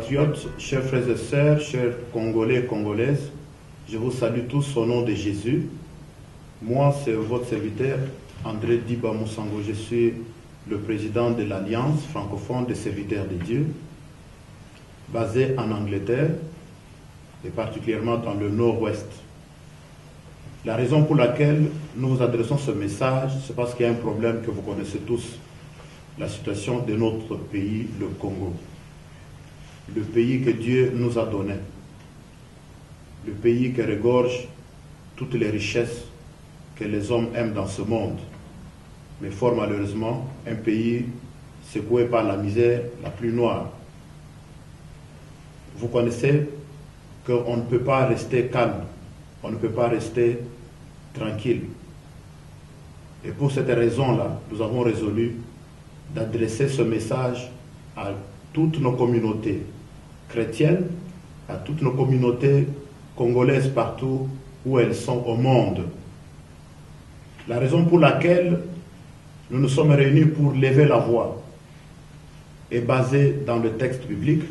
compatriotes, chers frères et sœurs, chers Congolais et Congolaises, je vous salue tous au nom de Jésus. Moi, c'est votre serviteur, André Diba Moussango. Je suis le président de l'Alliance francophone des serviteurs de Dieu, basée en Angleterre, et particulièrement dans le nord-ouest. La raison pour laquelle nous vous adressons ce message, c'est parce qu'il y a un problème que vous connaissez tous, la situation de notre pays, le Congo. Le pays que Dieu nous a donné, le pays qui regorge toutes les richesses que les hommes aiment dans ce monde, mais fort malheureusement, un pays secoué par la misère la plus noire. Vous connaissez qu'on ne peut pas rester calme, on ne peut pas rester tranquille. Et pour cette raison-là, nous avons résolu d'adresser ce message à toutes nos communautés chrétiennes, à toutes nos communautés congolaises partout où elles sont au monde. La raison pour laquelle nous nous sommes réunis pour lever la voix est basée dans le texte biblique,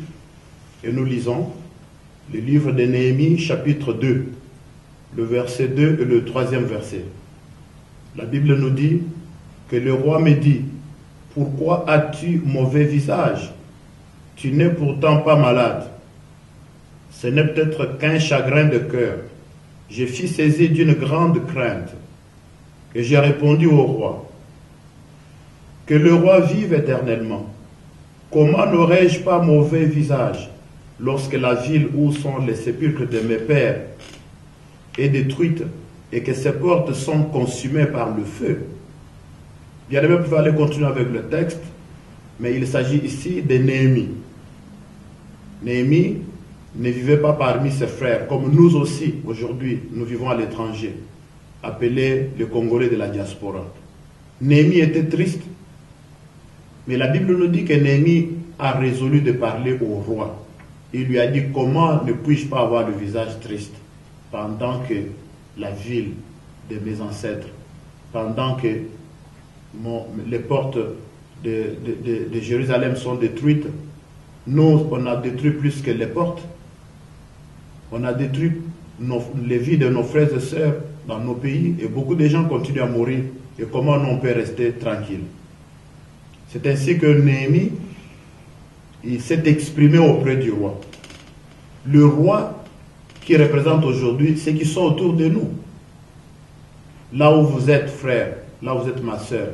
et nous lisons le livre de Néhémie, chapitre 2, le verset 2 et le 3e verset. La Bible nous dit que le roi me dit: pourquoi as-tu mauvais visage? Tu n'es pourtant pas malade. Ce n'est peut-être qu'un chagrin de cœur. Je fus saisi d'une grande crainte. Et j'ai répondu au roi: que le roi vive éternellement. Comment n'aurais-je pas mauvais visage lorsque la ville où sont les sépulcres de mes pères est détruite et que ses portes sont consumées par le feu? Bien aimé, vous pouvez aller continuer avec le texte, mais il s'agit ici de Néhémie. Néhémie ne vivait pas parmi ses frères, comme nous aussi, aujourd'hui, nous vivons à l'étranger, appelés les Congolais de la diaspora. Néhémie était triste, mais la Bible nous dit que Néhémie a résolu de parler au roi. Il lui a dit: comment ne puis-je pas avoir le visage triste pendant que la ville de mes ancêtres, pendant que les portes de Jérusalem sont détruites. Nous, on a détruit plus que les portes. On a détruit les vies de nos frères et sœurs dans nos pays, et beaucoup de gens continuent à mourir. Et comment nous on peut rester tranquille? C'est ainsi que Néhémie, il s'est exprimé auprès du roi. Le roi qui représente aujourd'hui ceux qui sont autour de nous. Là où vous êtes, frère, là où vous êtes, ma sœur,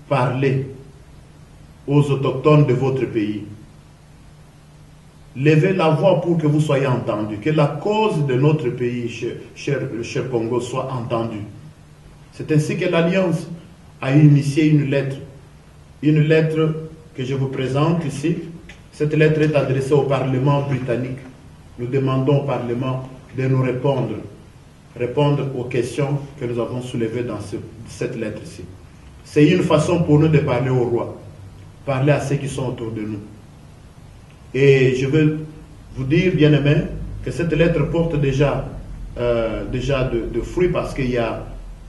parlez aux autochtones de votre pays. Levez la voix pour que vous soyez entendus, que la cause de notre pays, cher Congo, soit entendue. C'est ainsi que l'Alliance a initié une lettre que je vous présente ici. Cette lettre est adressée au Parlement britannique. Nous demandons au Parlement de nous répondre aux questions que nous avons soulevées dans cette lettre-ci. C'est une façon pour nous de parler au roi, parler à ceux qui sont autour de nous. Et je veux vous dire, bien-aimés, que cette lettre porte déjà de fruits, parce qu'il y a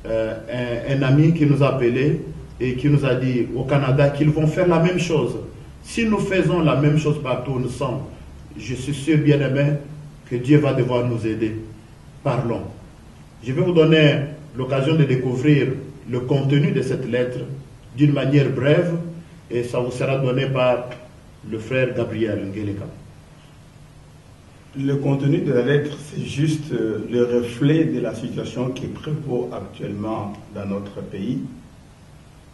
un ami qui nous a appelés et qui nous a dit au Canada qu'ils vont faire la même chose. Si nous faisons la même chose partout où nous sommes, je suis sûr, bien-aimés, que Dieu va devoir nous aider. Parlons. Je vais vous donner l'occasion de découvrir le contenu de cette lettre d'une manière brève, et ça vous sera donné par le frère Gabriel Ngeleka. Le contenu de la lettre, c'est juste le reflet de la situation qui prévaut actuellement dans notre pays,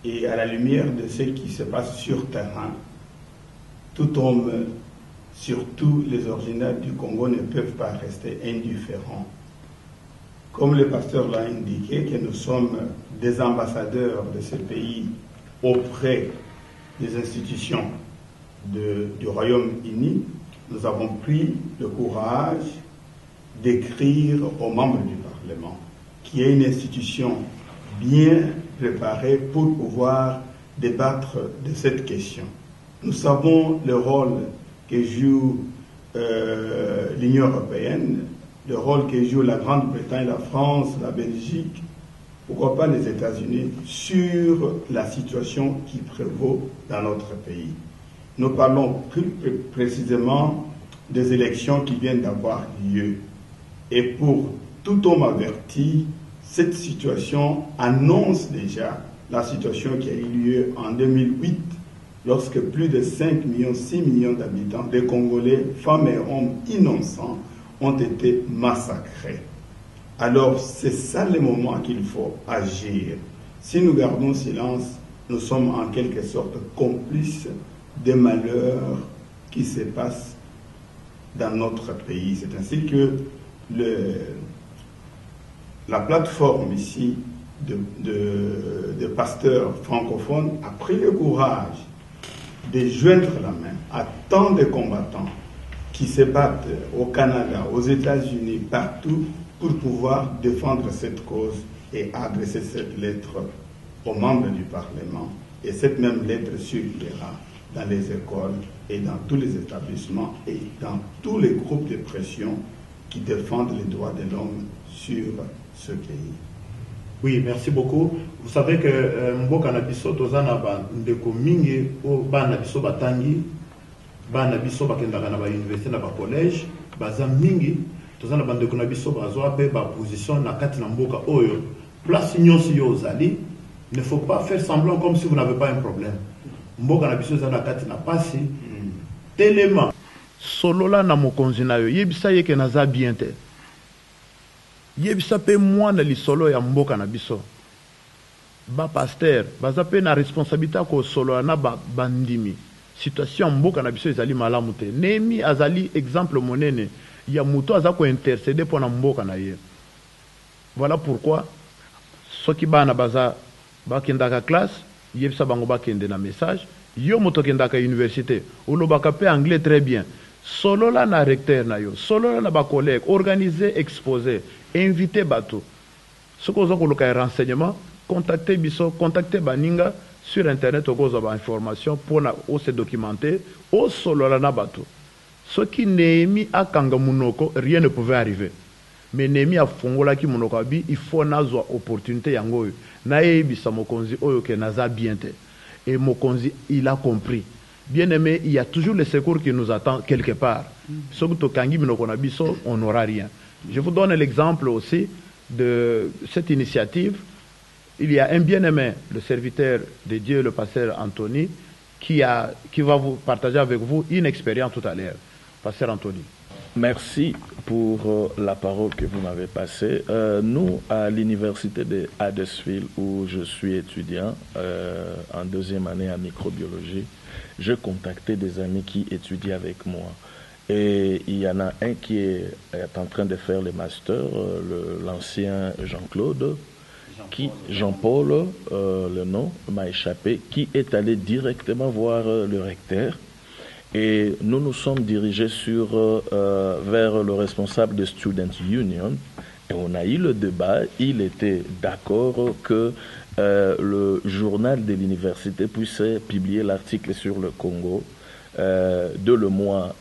et à la lumière de ce qui se passe sur terrain. Tout homme, surtout les originaires du Congo, ne peuvent pas rester indifférents. Comme le pasteur l'a indiqué, que nous sommes des ambassadeurs de ce pays auprès des institutions du Royaume-Uni, nous avons pris le courage d'écrire aux membres du Parlement qu'il y ait une institution bien préparée pour pouvoir débattre de cette question. Nous savons le rôle que joue l'Union européenne, le rôle que joue la Grande-Bretagne, la France, la Belgique, pourquoi pas les États-Unis, sur la situation qui prévaut dans notre pays. Nous parlons plus précisément des élections qui viennent d'avoir lieu. Et pour tout homme averti, cette situation annonce déjà la situation qui a eu lieu en 2008, lorsque plus de 5 millions, 6 millions d'habitants, des Congolais, femmes et hommes innocents, ont été massacrés. Alors, c'est ça le moment qu'il faut agir. Si nous gardons silence, nous sommes en quelque sorte complices des malheurs qui se passent dans notre pays. C'est ainsi que la plateforme ici de pasteurs francophones a pris le courage de joindre la main à tant de combattants qui se battent au Canada, aux États-Unis, partout, pour pouvoir défendre cette cause et adresser cette lettre aux membres du Parlement. Et cette même lettre circulera dans les écoles et dans tous les établissements et dans tous les groupes de pression qui défendent les droits de l'homme sur ce pays. Oui, merci beaucoup. Vous savez que Mboka Nabiso, Tozana Ndeko Mingi, Bana Biso Batangi, Bana Biso Bakendaka na ba université na ba collège, Baza Mingi, Tozana Bandeko Nabiso Bazwa pe ba position na kati na Mboka Oyo. Place nyonsi yo ozali, ne faut pas faire semblant comme si vous n'avez pas un problème. Mboka Nabiso Zana kati na pasi, telema. Solola na mokonzi na yo, yebisa yeke naza bien te. Yebisa pe mwana lisolo ya mboka na biso. Ba pasteur, baza pe na responsabilité ko solo na bandimi. Situation mboka na biso ezali malamu te. Nemi azali exemple monene ya muto aza ko intercéder pour na mboka na ye. Voilà pourquoi soki bana baza bakendaka classe, yebisa bango bakende na message, yo moto kendaka université, olobaka pe anglais très bien. Solo la na recteur na yo, solo la ba collègue, organiser exposer, inviter bateau. Ce qu'on a comme renseignement, contactez biso, contactez baninga sur internet au cause de information pour se documenter au solo la na bateau. Ce qui n'est mis à Kangamunoko, rien ne pouvait arriver. Mais Némi a fongola ki munoko bi, il faut nazo opportunité yango. Na ebisa mokonzi oyo ke naza biente. Et mokonzi il a compris. Bien aimé, il y a toujours le secours qui nous attend quelque part. On n'aura rien. Je vous donne l'exemple aussi de cette initiative. Il y a un bien-aimé, le serviteur de Dieu, le pasteur Anthony, qui va vous partager avec vous une expérience tout à l'heure. Pasteur Anthony. Merci pour la parole que vous m'avez passée. Nous, à l'université de Huddersfield, où je suis étudiant en deuxième année en microbiologie, j'ai contacté des amis qui étudient avec moi. Et il y en a un qui est en train de faire le master, l'ancien Jean-Claude, Jean-Paul, le nom m'a échappé, qui est allé directement voir le recteur. Et nous nous sommes dirigés vers le responsable de Student Union. Et on a eu le débat. Il était d'accord que le journal de l'université puisse publier l'article sur le Congo de le mois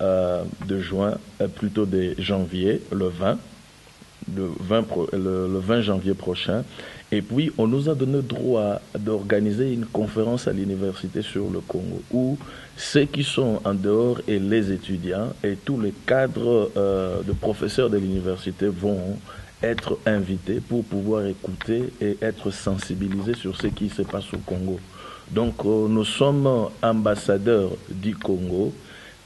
de juin, plutôt de janvier, le 20 janvier prochain. Et puis, on nous a donné droit d'organiser une conférence à l'université sur le Congo, où ceux qui sont en dehors et les étudiants et tous les cadres de professeurs de l'université vont être invités pour pouvoir écouter et être sensibilisés sur ce qui se passe au Congo. Donc, nous sommes ambassadeurs du Congo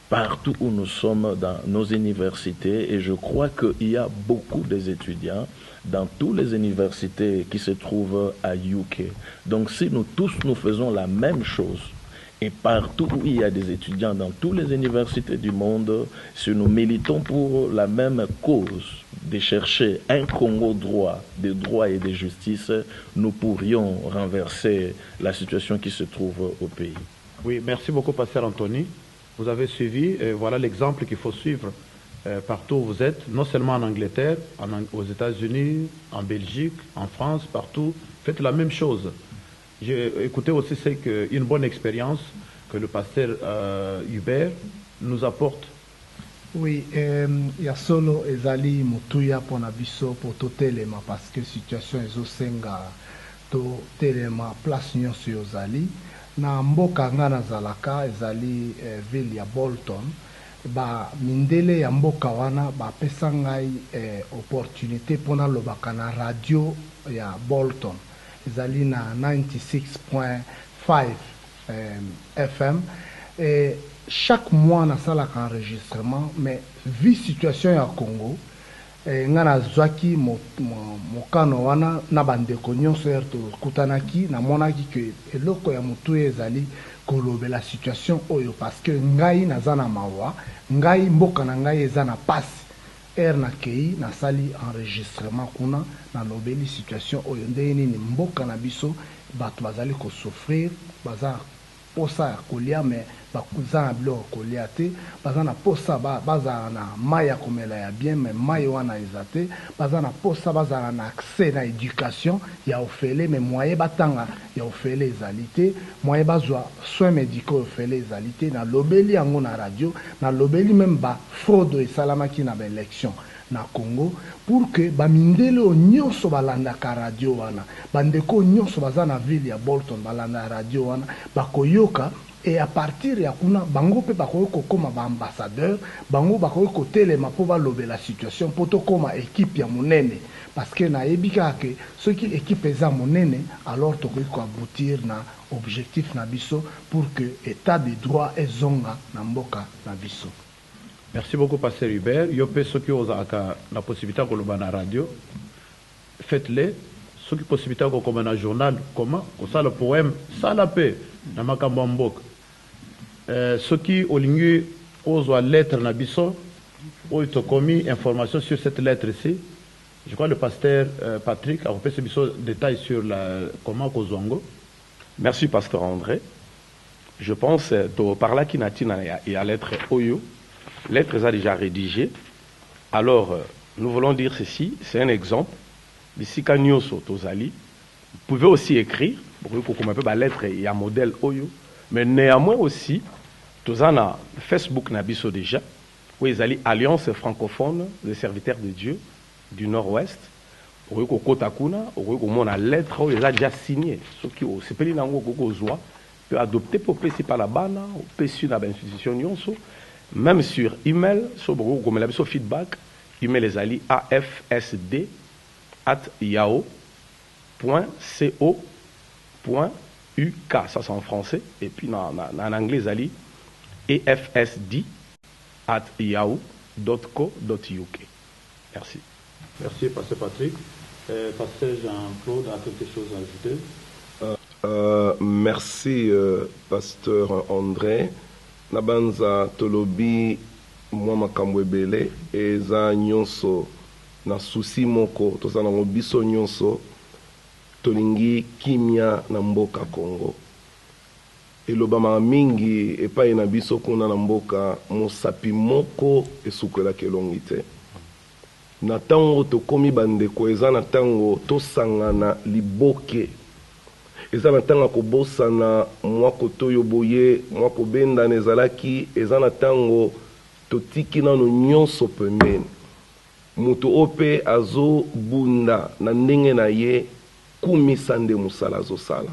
partout où nous sommes dans nos universités, et je crois qu'il y a beaucoup des étudiants dans toutes les universités qui se trouvent à UK. Donc si nous tous nous faisons la même chose, et partout où il y a des étudiants dans toutes les universités du monde, si nous militons pour la même cause de chercher un Congo droit, de droit et de justice, nous pourrions renverser la situation qui se trouve au pays. Oui, merci beaucoup, Pasteur Anthony. Vous avez suivi, voilà l'exemple qu'il faut suivre partout où vous êtes, non seulement en Angleterre, aux États-Unis, en Belgique, en France, partout. Faites la même chose. J'ai écouté aussi une bonne expérience que le pasteur Hubert nous apporte. Oui, il y a solo ezali mutuya pona biso pour tout telema parce que situation ezosenga to telema place nyonso yozali na mboka nga nazalaka ezali ville ya Bolton ba mindele ya mboka wana bapesa ngai opportunité mpona lobaka na radio ya Bolton ezali na 96.5 FM chaque mois nasalaka enregistrement mais vu situation ya Congo nga nazwaki mokano wana na bandeko nyonso ere tokutanaki namonaki ke eloko ya motu ezali kolobela situation oyo parce que ngai naza na mawa ngai mboka na ngai eza na pasi ere nakei nasali enregistrement kuna nalobeli situation oyo ndenge nini mboka na biso bato bazali kosouffrir baza posa ya kolia me baza na biloko kolia te baza na posa bazala na mai ya komela ya bien me mai wana eza te baza na posa bazala na accès na éducation ya ofele me moye batanga ya ofele ezali te moye bazwa soins médicaux ofele ezali te nalobeli yango na radio nalobeli même bafraude esalamaki na baélection na Congo pour que bamindele o nyonso balandaka radio wana bandeko nyonso baza na ville ya Bolton balanda radio wana bakoyoka et à partir ya kuna bango pe bakoki kokoma baambassadeur bango bakoki kotelema mpo balobe la situation mpo tokoma équipe ya monene parce que nayebi kaka ke soki équipe eza monene alors tokoki koaboutir na objectif na biso pour que état de droit ezonga na mboka na biso. Merci beaucoup, Pasteur Hubert. Yo pe ceux qui ont la possibilité de la radio, faites-le. Ceux qui ont la possibilité de la journal, comment? Comme ça, le poème, ça la paix, dans ma cambambok. Ceux qui ont la lettre Nabiso, ont commis information sur cette lettre ici. Je crois que le pasteur Patrick a fait ce détail sur comment Kozongo. Merci, Pasteur André. Je pense que par là, il y a la lettre Oyo. Lettre est déjà rédigée. Alors, nous voulons dire ceci, c'est un exemple. Ici, quand nous sommes Tozali, vous pouvez aussi écrire, pour que vous la lettre, il y a un modèle Oyo, mais néanmoins aussi, Tozana Facebook Nabiso déjà, où ils allaient Alliance francophone des serviteurs de Dieu du Nord-Ouest, où ils Kotakuna, où ils la lettre, où ils ont déjà signé. Ce qui est pris dans le joie, peut adopter pour passer par la banne, ou passer dans l'institution Nyonso. Même sur email, comme la feedback, email les alliés afsd@yahoo.co.uk, ça c'est en français, et puis en anglais les alliés afsd@yahoo.co.uk. Merci. Merci, Pasteur Patrick. Pasteur Jean-Claude a quelque chose à ajouter? Merci, Pasteur André. Nabanza tolobi mwa makambo ebele eza nyonso na susi moko tozana mobiso nyonso tolingi kimia na mboka Congo elobama mingi epai na biso kuna na mboka mosapi moko esukolaki elongi te na ntango tokomi bandeko eza na ntango tosangana liboke eza na ntango kobosana mwako toyo boye mwako bendana ezalaki eza na ntango totiki nano nyonso pembeni moto ope azobunda na ndenge na ye kumisa nde mosala azosala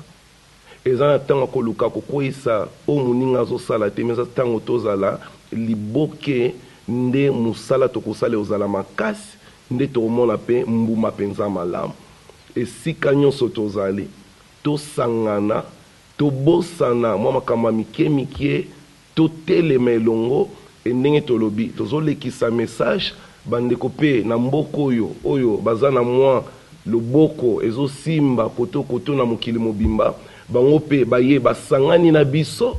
eza na ntango koluka kokweyisa o moninga azosala te eza ntango tozala liboke nde mosala tokosala ozala makasi nde tokomona mpe mbuma mpenza malamu esika nyonso tozali tosangana tobosana mwa makambo mike totelema elongo ndenge tolobi tozolekisa message bandeko mpe na mboka oyo baza na mwa loboko ezosimba koto na mokili mobimba bango mpe baye basangani na biso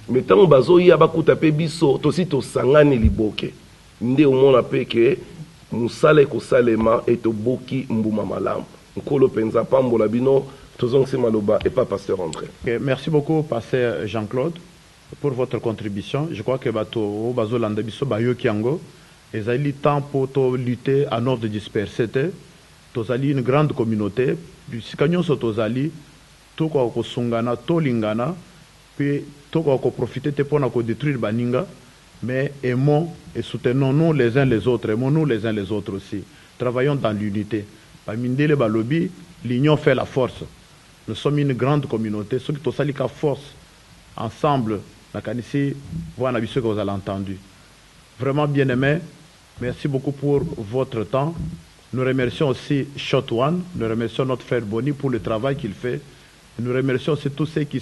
me ntango bazoya bakuta mpe biso tosi tosangani liboke nde omona mpe ke mosala ekosalema etoboki mbuma malamu nkolo mpenza pambola bino. Et pas Pasteur André. Merci beaucoup, Pasteur Jean-Claude, pour votre contribution. Je crois que Bato Bazolanda Biso Bayo Kiango, et ça eu temps pour lutter à nord de disperser. Tozali une grande communauté. Si nous sommes Tozali, tout quoi ko sungana, to lingana, puis tout quoi ko profiter pour nous détruire Baninga, mais aimons et soutenons-nous les uns les autres, aimons-nous les uns les autres aussi. Travaillons dans l'unité. Pamindele Balobi, l'union fait la force. Nous sommes une grande communauté. Ceux qui ont force ensemble, la Kanisi, vous avez entendu. Vraiment bien aimés, merci beaucoup pour votre temps. Nous remercions aussi Shot One, nous remercions notre frère Boni pour le travail qu'il fait. Nous remercions aussi tous ceux qui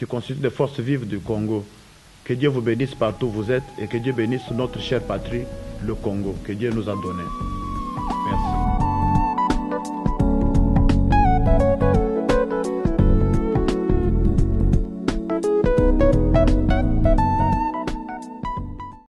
constituent les forces vives du Congo. Que Dieu vous bénisse partout où vous êtes et que Dieu bénisse notre chère patrie, le Congo, que Dieu nous a donné.